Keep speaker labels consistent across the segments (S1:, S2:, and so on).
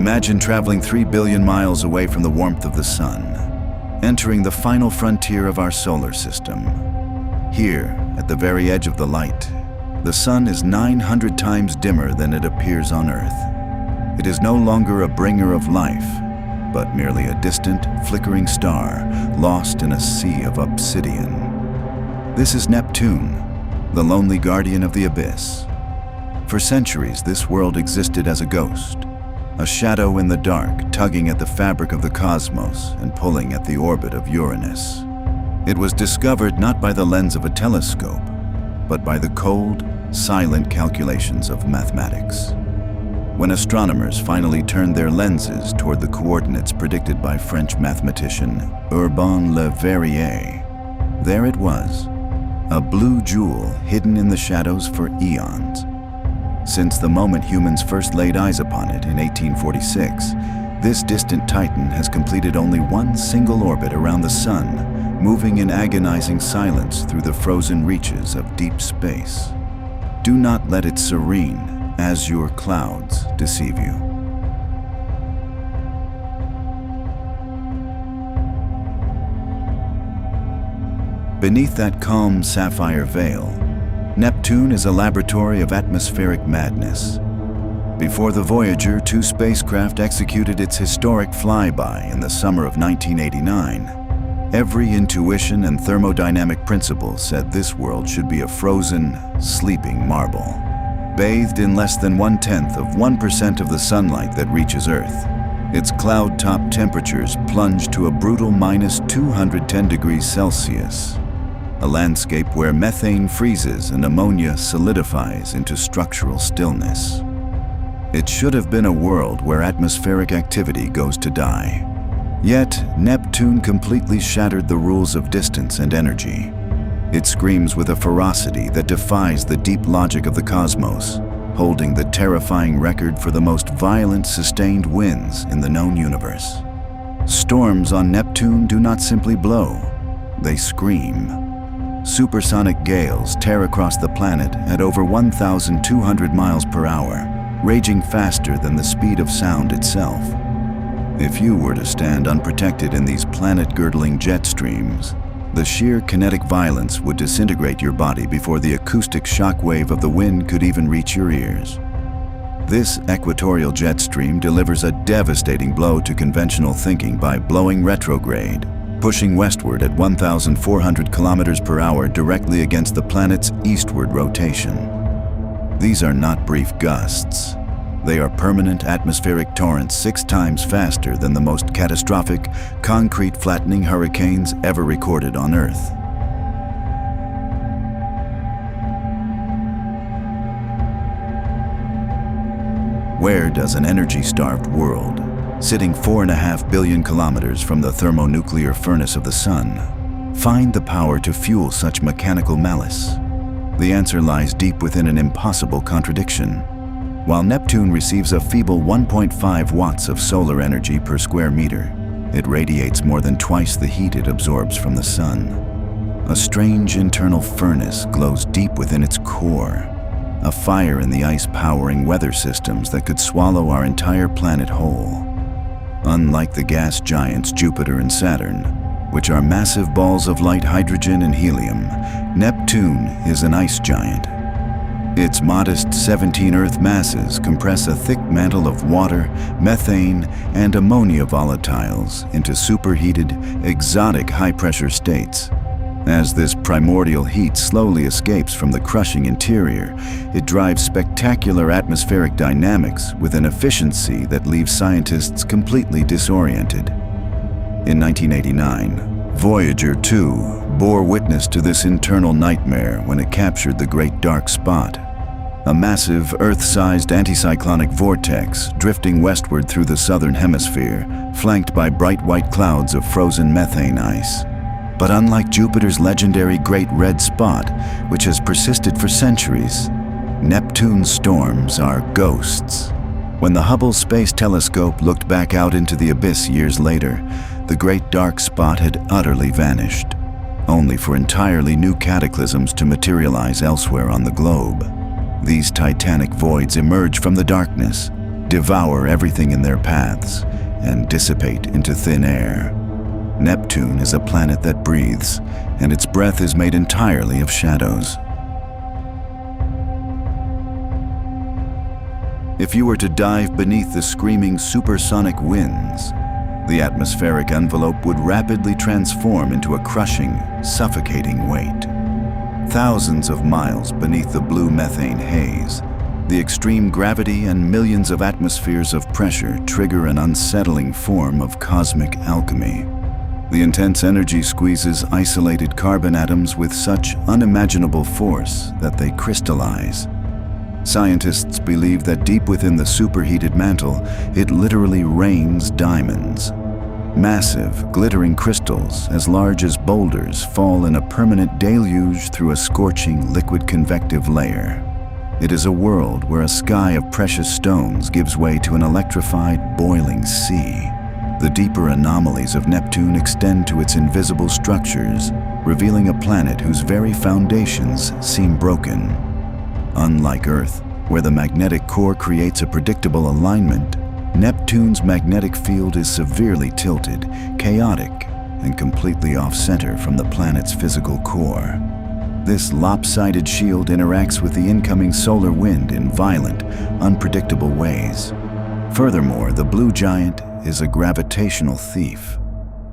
S1: Imagine traveling 3 billion miles away from the warmth of the sun, entering the final frontier of our solar system. Here, at the very edge of the light, the sun is 900 times dimmer than it appears on Earth. It is no longer a bringer of life, but merely a distant, flickering star lost in a sea of obsidian. This is Neptune, the lonely guardian of the abyss. For centuries, this world existed as a ghost, a shadow in the dark, tugging at the fabric of the cosmos and pulling at the orbit of Uranus. It was discovered not by the lens of a telescope, but by the cold, silent calculations of mathematics. When astronomers finally turned their lenses toward the coordinates predicted by French mathematician Urbain Le Verrier, there it was, a blue jewel hidden in the shadows for eons. Since the moment humans first laid eyes upon it in 1846, this distant titan has completed only one single orbit around the sun, moving in agonizing silence through the frozen reaches of deep space. Do not let its serene, azure clouds deceive you. Beneath that calm sapphire veil, Neptune is a laboratory of atmospheric madness. Before the Voyager 2 spacecraft executed its historic flyby in the summer of 1989, every intuition and thermodynamic principle said this world should be a frozen, sleeping marble, bathed in less than 0.1% of the sunlight that reaches Earth. Its cloud-top temperatures plunge to a brutal -210 degrees Celsius, a landscape where methane freezes and ammonia solidifies into structural stillness. It should have been a world where atmospheric activity goes to die. Yet, Neptune completely shattered the rules of distance and energy. It screams with a ferocity that defies the deep logic of the cosmos, holding the terrifying record for the most violent sustained winds in the known universe. Storms on Neptune do not simply blow, they scream. Supersonic gales tear across the planet at over 1,200 miles per hour, raging faster than the speed of sound itself. If you were to stand unprotected in these planet-girdling jet streams, the sheer kinetic violence would disintegrate your body before the acoustic shockwave of the wind could even reach your ears. This equatorial jet stream delivers a devastating blow to conventional thinking by blowing retrograde, pushing westward at 1,400 kilometers per hour directly against the planet's eastward rotation. These are not brief gusts. They are permanent atmospheric torrents 6 times faster than the most catastrophic, concrete-flattening hurricanes ever recorded on Earth. Where does an energy-starved world, sitting 4.5 billion kilometers from the thermonuclear furnace of the sun, find the power to fuel such mechanical malice? The answer lies deep within an impossible contradiction. While Neptune receives a feeble 1.5 watts of solar energy per square meter, it radiates more than twice the heat it absorbs from the sun. A strange internal furnace glows deep within its core, a fire in the ice powering weather systems that could swallow our entire planet whole. Unlike the gas giants Jupiter and Saturn, which are massive balls of light hydrogen and helium, Neptune is an ice giant. Its modest 17 Earth masses compress a thick mantle of water, methane, and ammonia volatiles into superheated, exotic high-pressure states. As this primordial heat slowly escapes from the crushing interior, it drives spectacular atmospheric dynamics with an efficiency that leaves scientists completely disoriented. In 1989, Voyager 2 bore witness to this internal nightmare when it captured the Great Dark Spot, a massive Earth-sized anticyclonic vortex drifting westward through the southern hemisphere, flanked by bright white clouds of frozen methane ice. But unlike Jupiter's legendary Great Red Spot, which has persisted for centuries, Neptune's storms are ghosts. When the Hubble Space Telescope looked back out into the abyss years later, the Great Dark Spot had utterly vanished, only for entirely new cataclysms to materialize elsewhere on the globe. These titanic voids emerge from the darkness, devour everything in their paths, and dissipate into thin air. Neptune is a planet that breathes, and its breath is made entirely of shadows. If you were to dive beneath the screaming supersonic winds, the atmospheric envelope would rapidly transform into a crushing, suffocating weight. Thousands of miles beneath the blue methane haze, the extreme gravity and millions of atmospheres of pressure trigger an unsettling form of cosmic alchemy. The intense energy squeezes isolated carbon atoms with such unimaginable force that they crystallize. Scientists believe that deep within the superheated mantle, it literally rains diamonds. Massive, glittering crystals as large as boulders fall in a permanent deluge through a scorching liquid convective layer. It is a world where a sky of precious stones gives way to an electrified, boiling sea. The deeper anomalies of Neptune extend to its invisible structures, revealing a planet whose very foundations seem broken. Unlike Earth, where the magnetic core creates a predictable alignment, Neptune's magnetic field is severely tilted, chaotic, and completely off-center from the planet's physical core. This lopsided shield interacts with the incoming solar wind in violent, unpredictable ways. Furthermore, the blue giant is a gravitational thief.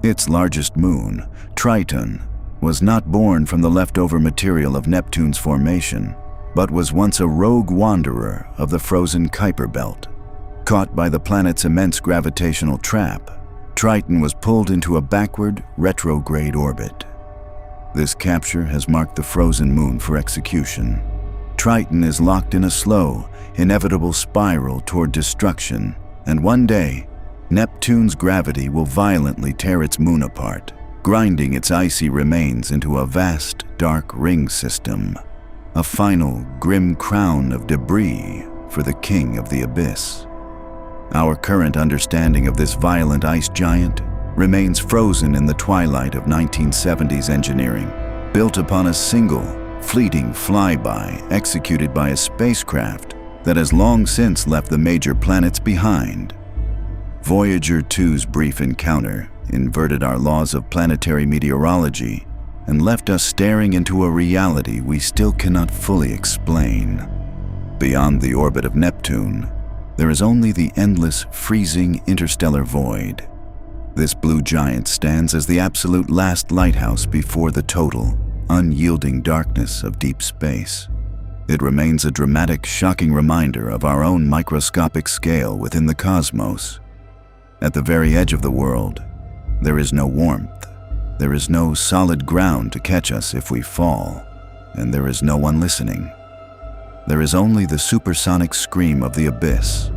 S1: Its largest moon, Triton, was not born from the leftover material of Neptune's formation, but was once a rogue wanderer of the frozen Kuiper Belt. Caught by the planet's immense gravitational trap, Triton was pulled into a backward, retrograde orbit. This capture has marked the frozen moon for execution. Triton is locked in a slow, inevitable spiral toward destruction, and one day, Neptune's gravity will violently tear its moon apart, grinding its icy remains into a vast, dark ring system. A final, grim crown of debris for the king of the abyss. Our current understanding of this violent ice giant remains frozen in the twilight of 1970s engineering, built upon a single, fleeting flyby executed by a spacecraft that has long since left the major planets behind. Voyager 2's brief encounter inverted our laws of planetary meteorology and left us staring into a reality we still cannot fully explain. Beyond the orbit of Neptune, there is only the endless, freezing interstellar void. This blue giant stands as the absolute last lighthouse before the total, unyielding darkness of deep space. It remains a dramatic, shocking reminder of our own microscopic scale within the cosmos. At the very edge of the world, there is no warmth. There is no solid ground to catch us if we fall, and there is no one listening. There is only the supersonic scream of the abyss,